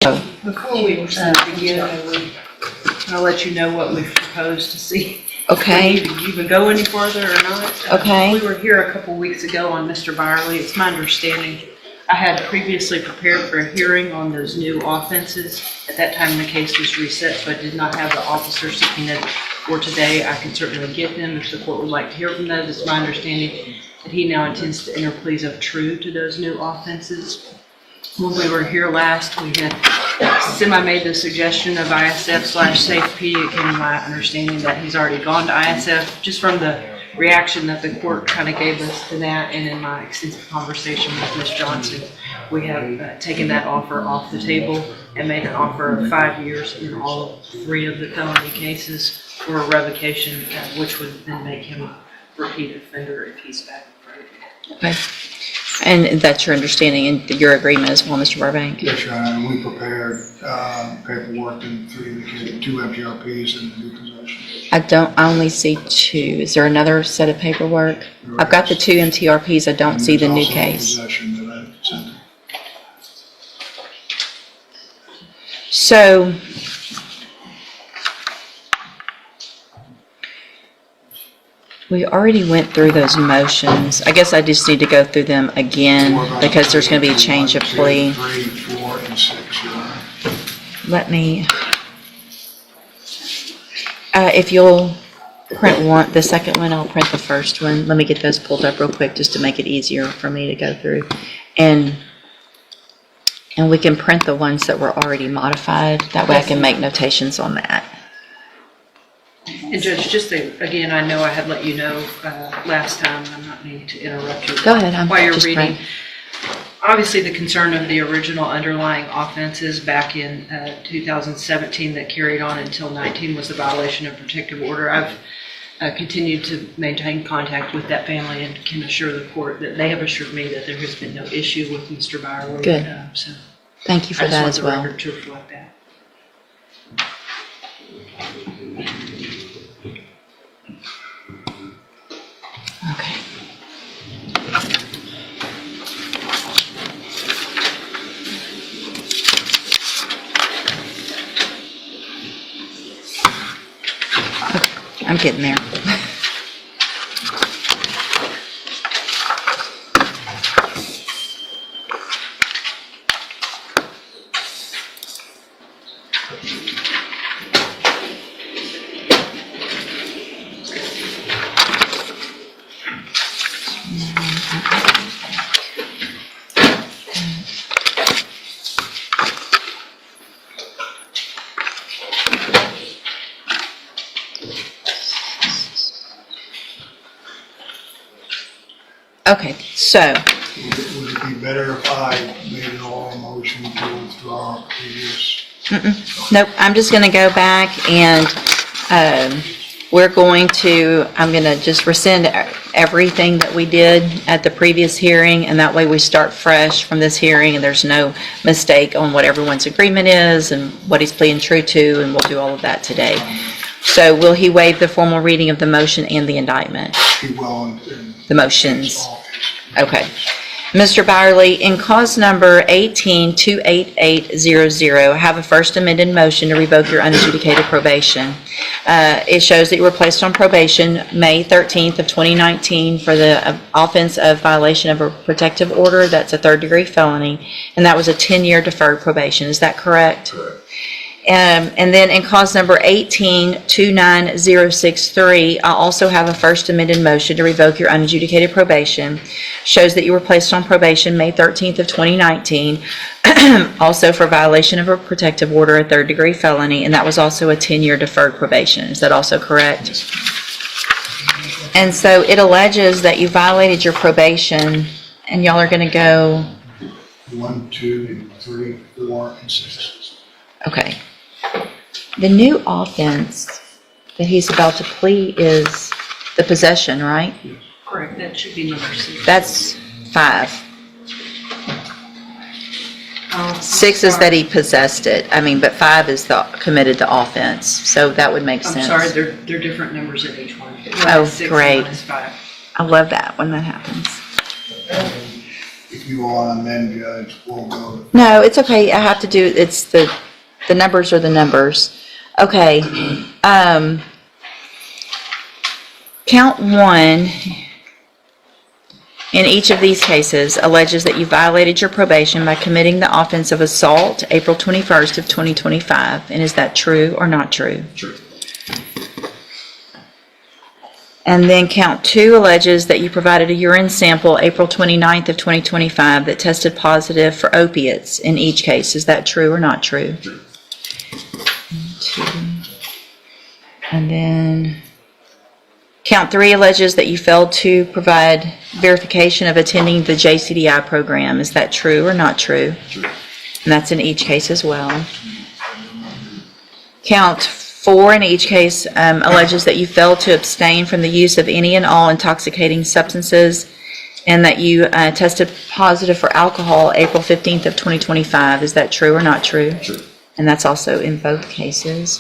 Before we begin, I'll let you know what we've proposed to see. Okay. If you even go any further or not. Okay. We were here a couple weeks ago on Mr. Byerly. It's my understanding I had previously prepared for a hearing on those new offenses. At that time, the case was reset, so I did not have the officer subpoenaed for today. I can certainly get them if the court would like to hear from those. It's my understanding that he now intends to enter pleas of true to those new offenses. When we were here last, we had semi-made the suggestion of ISF/SafeP. Again, my understanding that he's already gone to ISF, just from the reaction that the court kind of gave us to that, and in my extensive conversation with Ms. Johnson, we have taken that offer off the table and made an offer of 5 years in all 3 of the felony cases for a revocation, which would then make him a repeat offender if he's back in front of you. Okay. And that's your understanding and your agreement as well, Mr. Burbank? Yes, Your Honor, and we prepared paperwork and 3 indicated 2 MTRPs and new possession. I only see 2. Is there another set of paperwork? I've got the 2 MTRPs. I don't see the new case. Possession that I sent. So, we already went through those motions. I guess I just need to go through them again because there's going to be a change of plea. 3, 4, and 6, Your Honor. Let me, if you'll print the second one, I'll print the first one. Let me get those pulled up real quick just to make it easier for me to go through. And we can print the ones that were already modified. That way I can make notations on that. And Judge, just again, I know I had let you know last time, I'm not meaning to interrupt you. Go ahead, I'm while you're just reading. praying. Obviously, the concern of the original underlying offenses back in 2017 that carried on until 19 was the violation of protective order. I've continued to maintain contact with that family and can assure the court that they have assured me that there has been no issue with Mr. Byerly. Good. So Thank you for that as I just well. want the record to reflect that. Okay. I'm getting there. Okay, so Would it be better if I made an oral motion to withdraw previous? nope, I'm just going to go back and I'm going to just rescind everything that we did at the previous hearing, and that way we start fresh from this hearing and there's no mistake on what everyone's agreement is and what he's pleading true to, and we'll do all of that today. So will he waive the formal reading of the motion and the indictment? He will in The motions. all cases. Okay. Mr. Byerly, in cause number 18-28800, I have a first amended motion to revoke your unadjudicated probation. It shows that you were placed on probation May 13th of 2019 for the offense of violation of a protective order. That's a 3rd-degree felony, and that was a 10-year deferred probation. Is that correct? Correct. And then in cause number 18-29063, I also have a first amended motion to revoke your unadjudicated probation. Shows that you were placed on probation May 13th of 2019, also for violation of a protective order, a 3rd-degree felony, and that was also a 10-year deferred probation. Is that also correct? And so it alleges that you violated your probation, and y'all are going to go... 1, 2, 3, 4, and 6. Okay. The new offense that he's about to plead is the possession, right? Correct, that should be number 6. That's 5. 6 is that he possessed it. I mean, but 5 is committed the offense. So that would make sense. I'm sorry, they're different numbers at each one. One Oh, is 6 great. and one is 5. I love that when that happens. if you want to amend, Judge, we'll go. No, it's okay. I have to do, it's the numbers are the numbers. Okay. Count one in each of these cases alleges that you violated your probation by committing the offense of assault April 21st of 2025. And is that true or not true? True. And then count two alleges that you provided a urine sample April 29th of 2025 that tested positive for opiates in each case. Is that true or not true? True. Two. And then count three alleges that you failed to provide verification of attending the JCDI program. Is that true or not true? True. And that's in each case as well. Count four in each case alleges that you failed to abstain from the use of any and all intoxicating substances and that you tested positive for alcohol April 15th of 2025. Is that true or not true? True. And that's also in both cases.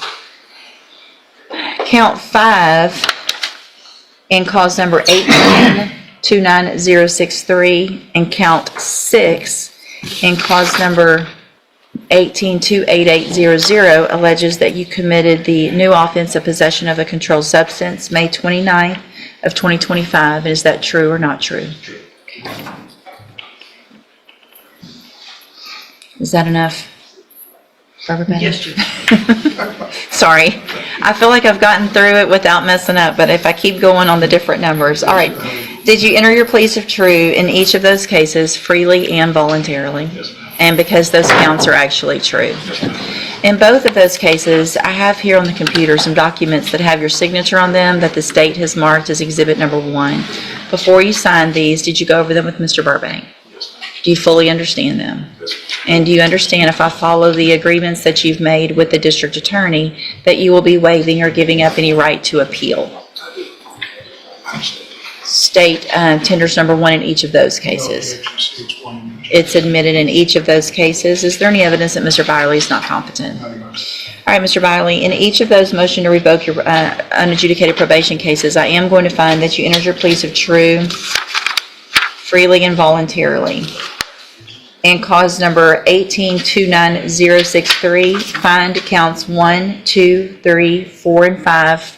Count five in cause number 18-29063 and count six in cause number 18-28800 alleges that you committed the new offense of possession of a controlled substance May 29th of 2025. Is that true or not true? True. Is that enough for everybody? Yes, Judge. Sorry. I feel like I've gotten through it without messing up, but if I keep going on the different numbers. All right. Did you enter your pleas of true in each of those cases freely and voluntarily? Yes, ma'am. And because those counts are actually true. Yes, ma'am. In both of those cases, I have here on the computer some documents that have your signature on them that the state has marked as exhibit number 1. Before you signed these, did you go over them with Mr. Burbank? Yes, ma'am. Do you fully understand them? Yes, ma'am. And do you understand if I follow the agreements that you've made with the district attorney that you will be waiving or giving up any right to appeal? I understand. State tenders number 1 in each of those cases. It's one in each. It's admitted in each of those cases. Is there any evidence that Mr. Byerly is not competent? Not even- All right, Mr. Byerly, in each of those motion to revoke your unadjudicated probation cases, I am going to find that you entered your pleas of true freely and voluntarily. And cause number 18-29063, find counts 1, 2, 3, 4, and 5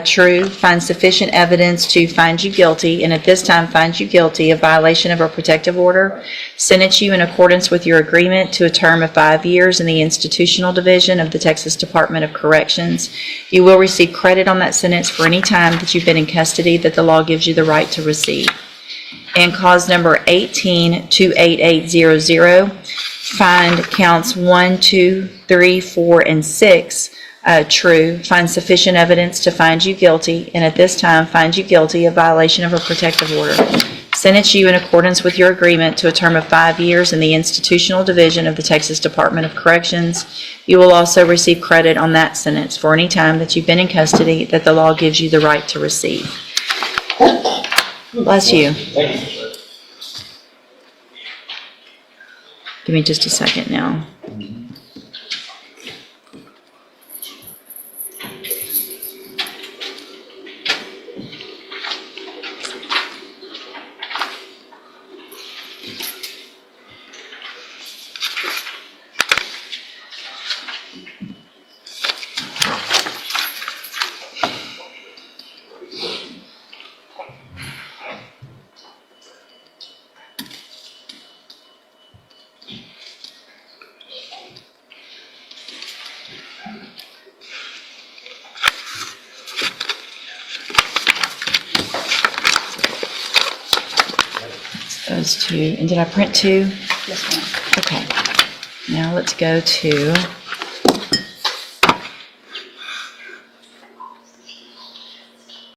true, find sufficient evidence to find you guilty, and at this time find you guilty of violation of a protective order, sentence you in accordance with your agreement to a term of 5 years in the institutional division of the Texas Department of Corrections. You will receive credit on that sentence for any time that you've been in custody that the law gives you the right to receive. And cause number 18-28800, find counts 1, 2, 3, 4, and 6 true, find sufficient evidence to find you guilty, and at this time find you guilty of violation of a protective order. Sentence you in accordance with your agreement to a term of 5 years in the institutional division of the Texas Department of Corrections. You will also receive credit on that sentence for any time that you've been in custody that the law gives you the right to receive. Bless you. Thank you, sir. Give me just a second now. Those two. And did I print 2? Yes, ma'am. Okay. Now let's go to